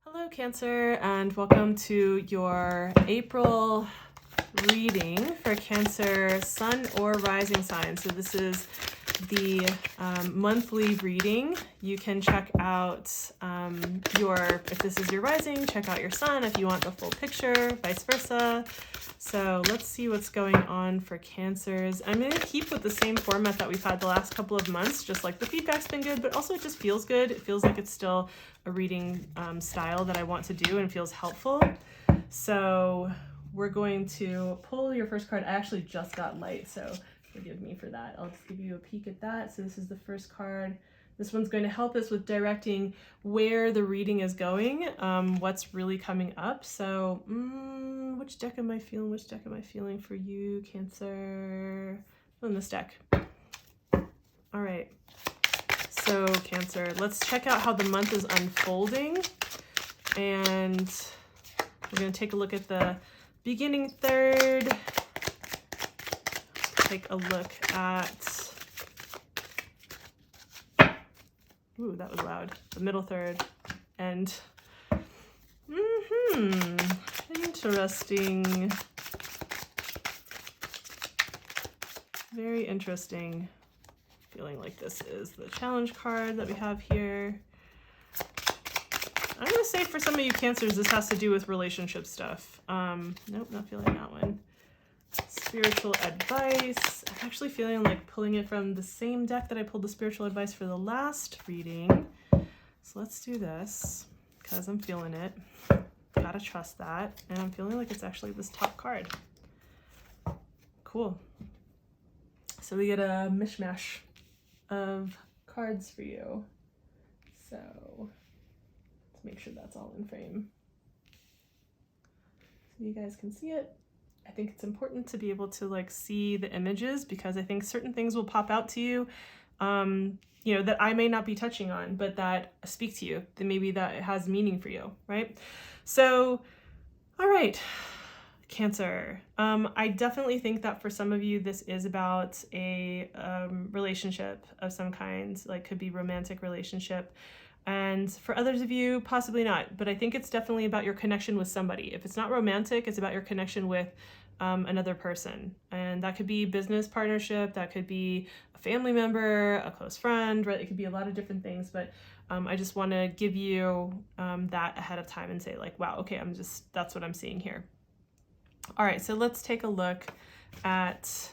Hello, Cancer, and welcome to your April reading for Cancer Sun or Rising sign. So this is the monthly reading. You can check out if this is your rising, check out your sun if you want the full picture, vice versa. So let's see what's going on for Cancers. I'm going to keep with the same format that we've had the last couple of months, just like the feedback's been good, but also it just feels good. It feels like it's still a reading style that I want to do and feels helpful. So we're going to pull your first card. I actually just got light, so forgive me for that. I'll just give you a peek at that. So this is the first card. This one's going to help us with directing where the reading is going, what's really coming up. So which deck am I feeling? Which deck am I feeling for you, Cancer? On this deck. All right. So Cancer, let's check out how the month is unfolding. And we're going to take a look at the beginning third. Take a look at, ooh, that was loud, the middle third, and interesting, very interesting. Feeling like this is the challenge card that we have here. I'm gonna say for some of you Cancers, this has to do with relationship stuff. Nope, not feeling that one. Spiritual advice. I'm actually feeling like pulling it from the same deck that I pulled the spiritual advice for the last reading. So let's do this because I'm feeling it. Gotta trust that. And I'm feeling like it's actually this top card. Cool. So we get a mishmash of cards for you. So let's make sure that's all in frame so you guys can see it. I think it's important to be able to like see the images because I think certain things will pop out to you, you know, that I may not be touching on, but that speak to you, that maybe that has meaning for you, right? So, all right, Cancer. I definitely think that for some of you, this is about a relationship of some kind, like could be romantic relationship. And for others of you, possibly not, but I think it's definitely about your connection with somebody. If it's not romantic, it's about your connection with another person. And that could be business partnership, that could be a family member, a close friend, right? It could be a lot of different things, but I just want to give you that ahead of time and say like, wow, okay, that's what I'm seeing here. All right, so let's take a look at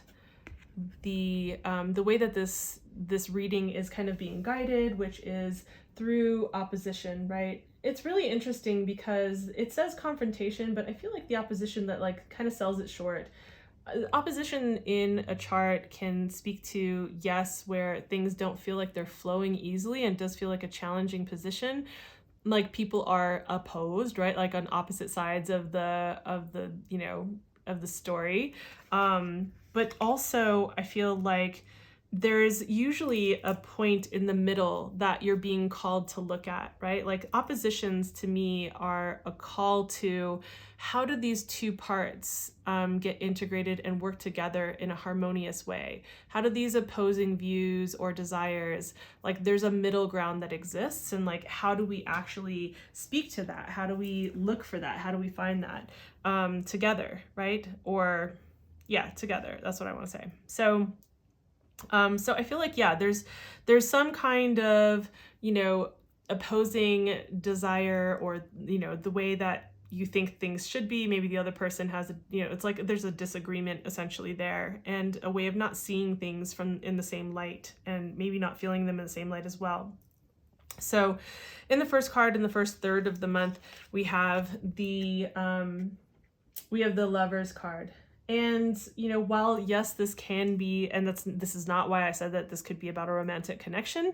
the way that this reading is kind of being guided, which is through opposition, right? It's really interesting because it says confrontation, but I feel like the opposition that like kind of sells it short. Opposition in a chart can speak to, yes, where things don't feel like they're flowing easily and does feel like a challenging position. Like people are opposed, right? Like on opposite sides of the you know, of the story. But also I feel like there's usually a point in the middle that you're being called to look at, right? Like oppositions to me are a call to how do these two parts get integrated and work together in a harmonious way? How do these opposing views or desires, like there's a middle ground that exists, and like how do we actually speak to that? How do we look for that? How do we find that together, right? Or yeah, together. That's what I want to say. So I feel like, yeah, there's some kind of, you know, opposing desire or, you know, the way that you think things should be. Maybe the other person has, you know, it's like there's a disagreement essentially there and a way of not seeing things in the same light and maybe not feeling them in the same light as well. So in the first card, in the first third of the month, we have the Lovers card. And, you know, while yes, this can be, and this is not why I said that this could be about a romantic connection,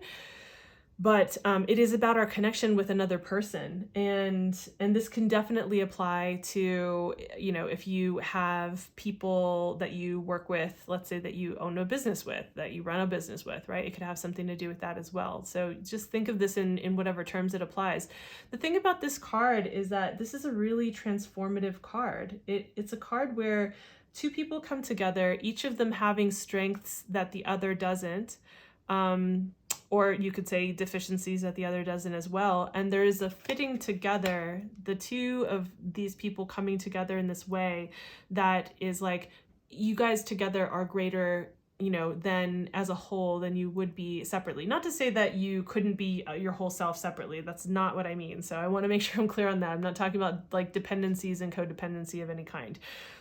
but it is about our connection with another person. And this can definitely apply to, you know, if you have people that you work with, let's say that you own a business with, that you run a business with, right? It could have something to do with that as well. So just think of this in whatever terms it applies. The thing about this card is that this is a really transformative card. It's a card where two people come together, each of them having strengths that the other doesn't, or you could say deficiencies that the other doesn't as well. And there is a fitting together, the two of these people coming together in this way that is like, you guys together are greater, you know, than as a whole than you would be separately. Not to say that you couldn't be your whole self separately. That's not what I mean. So I want to make sure I'm clear on that. I'm not talking about like dependencies and codependency of any kind.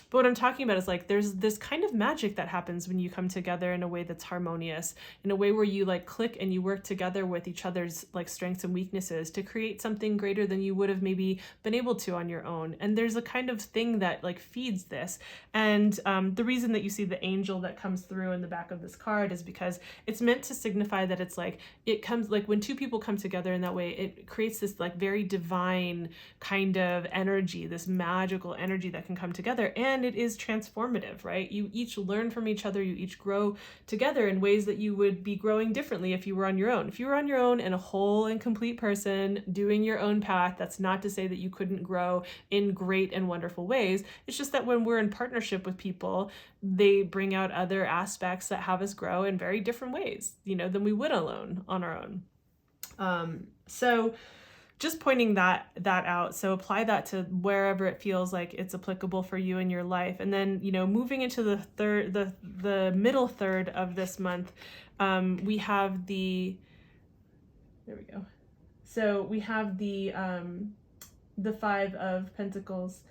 But what I'm talking about is like, there's this kind of magic that happens when you come together in a way that's harmonious, in a way where you like click and you work together with each other's like strengths and weaknesses to create something greater than you would have maybe been able to on your own. And there's a kind of thing that like feeds this. And the reason that you see the angel that comes through in the back of this card is because it's meant to signify that it's like, it comes like when two people come together in that way, it creates this like very divine kind of energy, this magical energy that can come together. And it is transformative, right? You each learn from each other, you each grow together in ways that you would be growing differently if you were on your own. If you were on your own and a whole and complete person doing your own path, that's not to say that you couldn't grow in great and wonderful ways. It's just that when we're in partnership with people, they bring out other aspects that have us grow in very different ways, you know, than we would alone on our own. So just pointing that out. So apply that to wherever it feels like it's applicable for you in your life. And then, you know, moving into the middle third of this month, we have there we go. So we have the Five of Pentacles.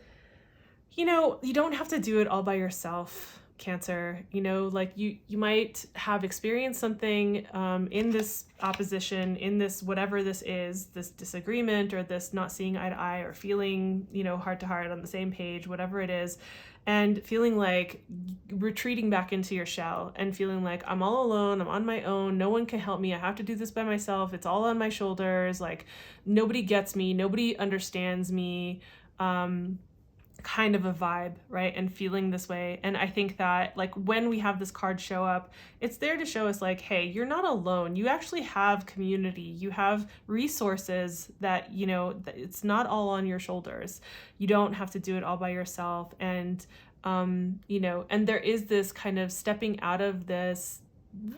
You know, you don't have to do it all by yourself, Cancer. You know, like you might have experienced something in this opposition, in this whatever this is, this disagreement or this not seeing eye to eye or feeling, you know, heart to heart on the same page, whatever it is, and feeling like retreating back into your shell and feeling like I'm all alone, I'm on my own, no one can help me, I have to do this by myself, it's all on my shoulders, like nobody gets me, nobody understands me. Kind of a vibe, right? And feeling this way. And I think that like when we have this card show up, it's there to show us like, hey, you're not alone. You actually have community. You have resources that, you know, that it's not all on your shoulders. You don't have to do it all by yourself. And, you know, and there is this kind of stepping out of this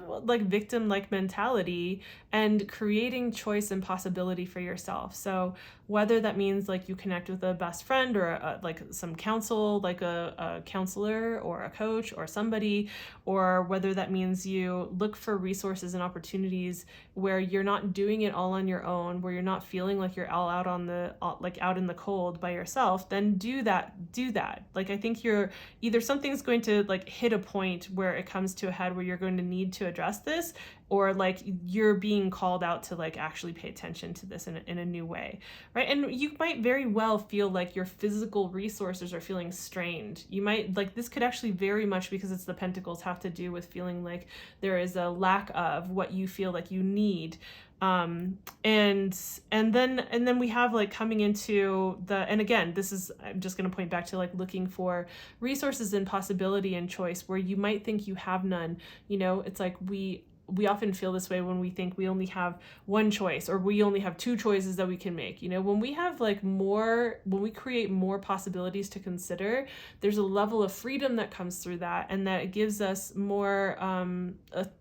like victim-like mentality and creating choice and possibility for yourself. So whether that means like you connect with a best friend or like some counsel, like a counselor or a coach or somebody, or whether that means you look for resources and opportunities where you're not doing it all on your own, where you're not feeling like you're all out on the like out in the cold by yourself, then do that. Like I think you're either something's going to like hit a point where it comes to a head where you're going to need to address this, or like you're being called out to like actually pay attention to this in a new way, right? And you might very well feel like your physical resources are feeling strained. You might like this could actually very much, because it's the Pentacles, have to do with feeling like there is a lack of what you feel like you need. And then we have like coming into and again, this is, I'm just going to point back to like looking for resources and possibility and choice where you might think you have none. You know, it's like we often feel this way when we think we only have one choice or we only have two choices that we can make. You know, when we have like when we create more possibilities to consider, there's a level of freedom that comes through that, and that it gives us more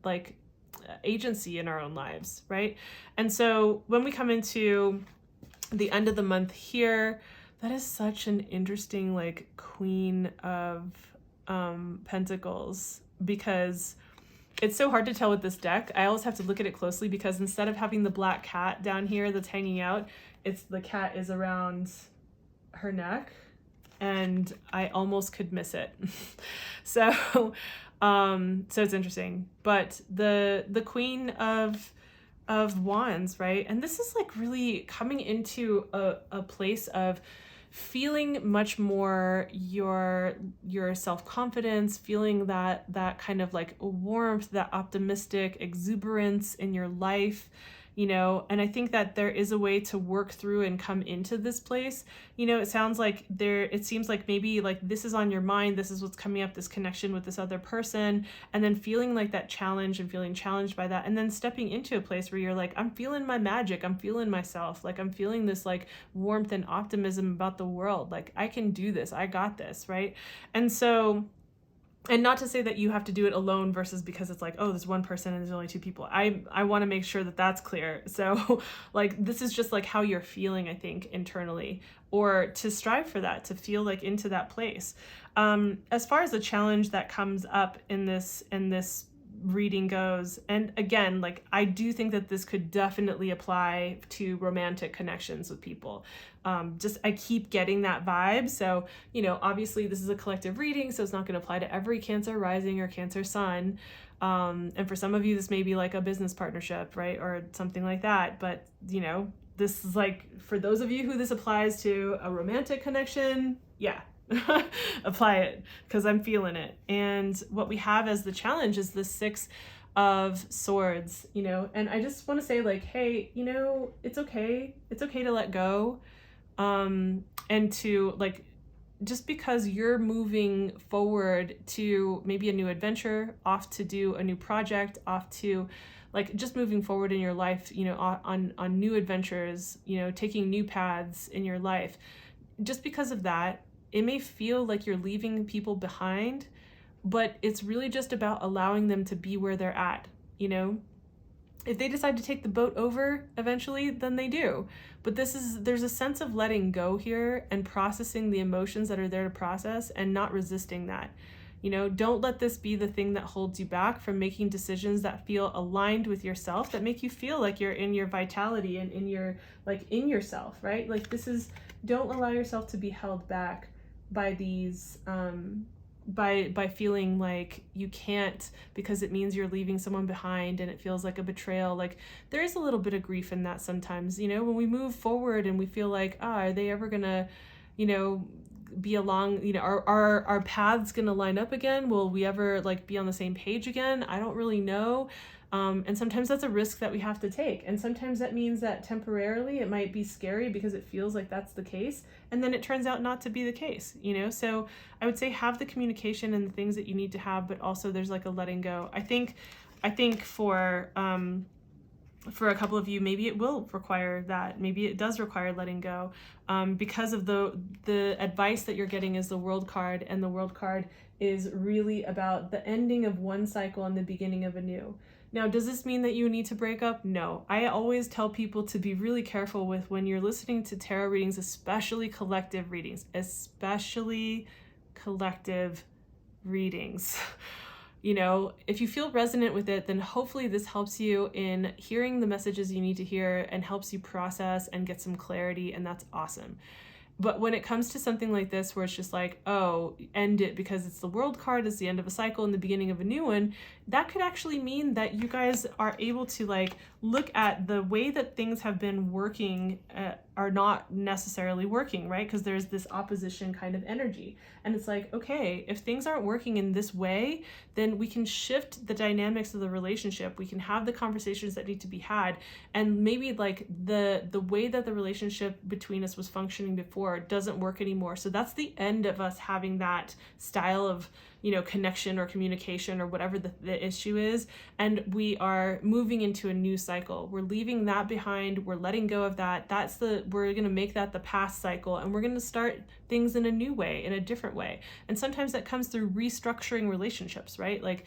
like agency in our own lives, right? And so when we come into the end of the month here, that is such an interesting like Queen of Pentacles, because it's so hard to tell with this deck. I always have to look at it closely because instead of having the black cat down here that's hanging out, it's the cat is around her neck, and I almost could miss it. So it's interesting. But the Queen of Wands, right? And this is like really coming into a place of feeling much more your self-confidence, feeling that kind of like warmth, that optimistic exuberance in your life, you know. And I think that there is a way to work through and come into this place. You know, it seems like maybe like this is on your mind, this is what's coming up, this connection with this other person, and then feeling like that challenge and feeling challenged by that, and then stepping into a place where you're like, I'm feeling my magic, I'm feeling myself, like I'm feeling this like warmth and optimism about the world, like I can do this, I got this, right? And so And not to say that you have to do it alone versus because it's like, oh, there's one person and there's only two people. I want to make sure that that's clear. So like, this is just like how you're feeling, I think, internally, or to strive for that, to feel like into that place. As far as the challenge that comes up in this reading goes, and again, like, I do think that this could definitely apply to romantic connections with people. Just, I keep getting that vibe. So, you know, obviously this is a collective reading, so it's not going to apply to every Cancer rising or Cancer sun. And for some of you, this may be like a business partnership, right? Or something like that. But, you know, this is like, for those of you who this applies to, a romantic connection, yeah, apply it, because I'm feeling it. And what we have as the challenge is the Six of Swords, you know, and I just want to say, like, hey, you know, it's okay to let go, and to, like, just because you're moving forward to maybe a new adventure, off to do a new project, off to, like, just moving forward in your life, you know, on new adventures, you know, taking new paths in your life, just because of that, it may feel like you're leaving people behind, but it's really just about allowing them to be where they're at, you know? If they decide to take the boat over eventually, then they do. But there's a sense of letting go here and processing the emotions that are there to process and not resisting that. You know, don't let this be the thing that holds you back from making decisions that feel aligned with yourself, that make you feel like you're in your vitality and in your, like, in yourself, right? Like, don't allow yourself to be held back by these, by feeling like you can't, because it means you're leaving someone behind and it feels like a betrayal. Like, there is a little bit of grief in that sometimes, you know, when we move forward and we feel like, are they ever gonna, you know, be along, you know, are our paths gonna line up again? Will we ever, like, be on the same page again? I don't really know. And sometimes that's a risk that we have to take. And sometimes that means that temporarily it might be scary because it feels like that's the case. And then it turns out not to be the case, you know? So I would say have the communication and the things that you need to have, but also there's like a letting go. I think for a couple of you, maybe it will require that. Maybe it does require letting go, because of the advice that you're getting is the World card, and the World card is really about the ending of one cycle and the beginning of a new. Now, does this mean that you need to break up? No. I always tell people to be really careful with, when you're listening to tarot readings, especially collective readings, You know, if you feel resonant with it, then hopefully this helps you in hearing the messages you need to hear and helps you process and get some clarity, and that's awesome. But when it comes to something like this, where it's just like, oh, end it because it's the World card, it's the end of a cycle and the beginning of a new one, that could actually mean that you guys are able to, like, look at the way that things have been working, are not necessarily working, right? Because there's this opposition kind of energy. And it's like, okay, if things aren't working in this way, then we can shift the dynamics of the relationship. We can have the conversations that need to be had. And maybe, like, the way that the relationship between us was functioning before doesn't work anymore. So that's the end of us having that style of, you know, connection or communication or whatever the issue is. And we are moving into a new cycle. We're leaving that behind. We're letting go of that. We're going to make that the past cycle, and we're going to start things in a new way, in a different way. And sometimes that comes through restructuring relationships, right? Like,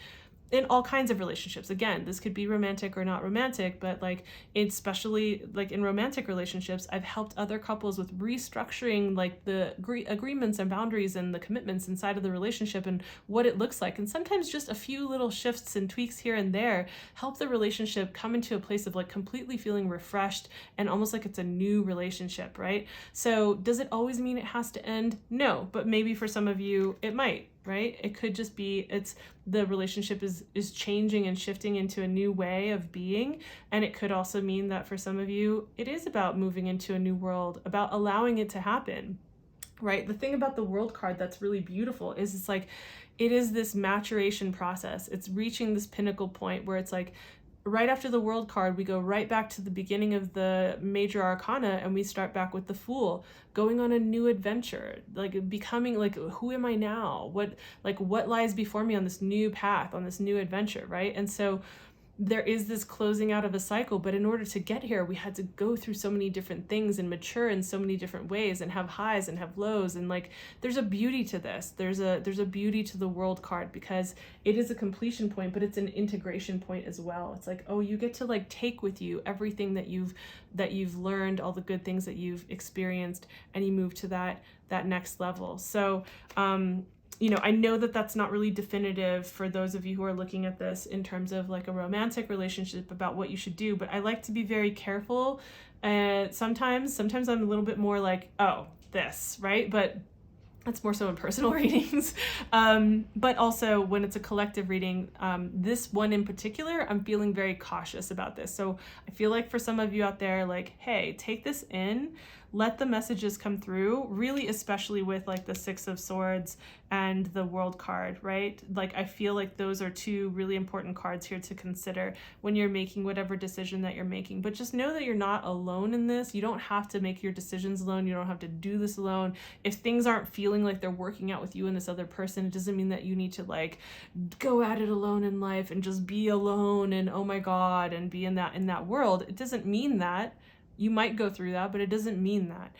in all kinds of relationships. Again, this could be romantic or not romantic, but, like, especially, like, in romantic relationships, I've helped other couples with restructuring, like, the agreements and boundaries and the commitments inside of the relationship and what it looks like. And sometimes just a few little shifts and tweaks here and there help the relationship come into a place of, like, completely feeling refreshed and almost like it's a new relationship, right? So does it always mean it has to end? No, but maybe for some of you it might, right? It could just be, the relationship is changing and shifting into a new way of being. And it could also mean that for some of you, it is about moving into a new world, about allowing it to happen, right? The thing about the World card that's really beautiful is it's like, it is this maturation process. It's reaching this pinnacle point where it's like, right after the World card, we go right back to the beginning of the major arcana, and we start back with the Fool, going on a new adventure, like becoming, like, who am I now? What lies before me on this new path, on this new adventure, right? And so there is this closing out of a cycle, but in order to get here, we had to go through so many different things and mature in so many different ways and have highs and have lows. And like, there's a beauty to this. There's a beauty to the World card, because it is a completion point, but it's an integration point as well. It's like, oh, you get to like take with you everything that you've learned, all the good things that you've experienced, and you move to that next level. So, you know, I know that that's not really definitive for those of you who are looking at this in terms of like a romantic relationship about what you should do, but I like to be very careful. Sometimes I'm a little bit more like, oh, this, right? But that's more so in personal readings. But also when it's a collective reading, this one in particular, I'm feeling very cautious about this. So I feel like for some of you out there, like, hey, take this in, let the messages come through, really, especially with like the Six of Swords and the World card, right? Like, I feel like those are two really important cards here to consider when you're making whatever decision that you're making. But just know that you're not alone in this. You don't have to make your decisions alone. You don't have to do this alone. If things aren't feeling like they're working out with you and this other person, it doesn't mean that you need to like go at it alone in life and just be alone and oh my God, and be in that world. It doesn't mean that. You might go through that, but it doesn't mean that.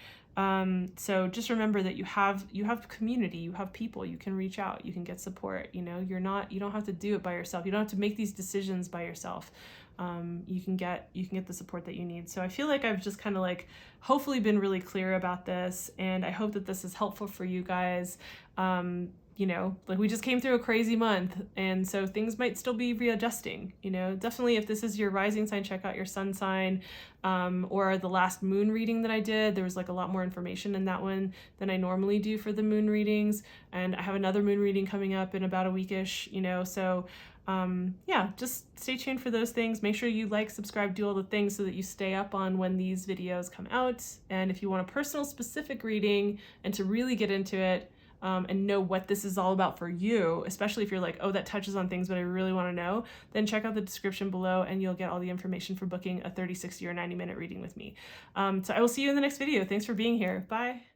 So just remember that you have community, you have people, you can reach out, you can get support. You know, you don't have to do it by yourself. You don't have to make these decisions by yourself. You can get the support that you need. So I feel like I've just kind of like hopefully been really clear about this, and I hope that this is helpful for you guys. You know, like we just came through a crazy month, and so things might still be readjusting. You know, definitely if this is your rising sign, check out your sun sign, or the last moon reading that I did. There was like a lot more information in that one than I normally do for the moon readings, and I have another moon reading coming up in about a weekish, you know, so yeah, just stay tuned for those things. Make sure you like, subscribe, do all the things so that you stay up on when these videos come out. And if you want a personal specific reading and to really get into it, and know what this is all about for you, especially if you're like, oh, that touches on things, but I really want to know, then check out the description below and you'll get all the information for booking a 30, 60, or 90-minute reading with me. So I will see you in the next video. Thanks for being here. Bye.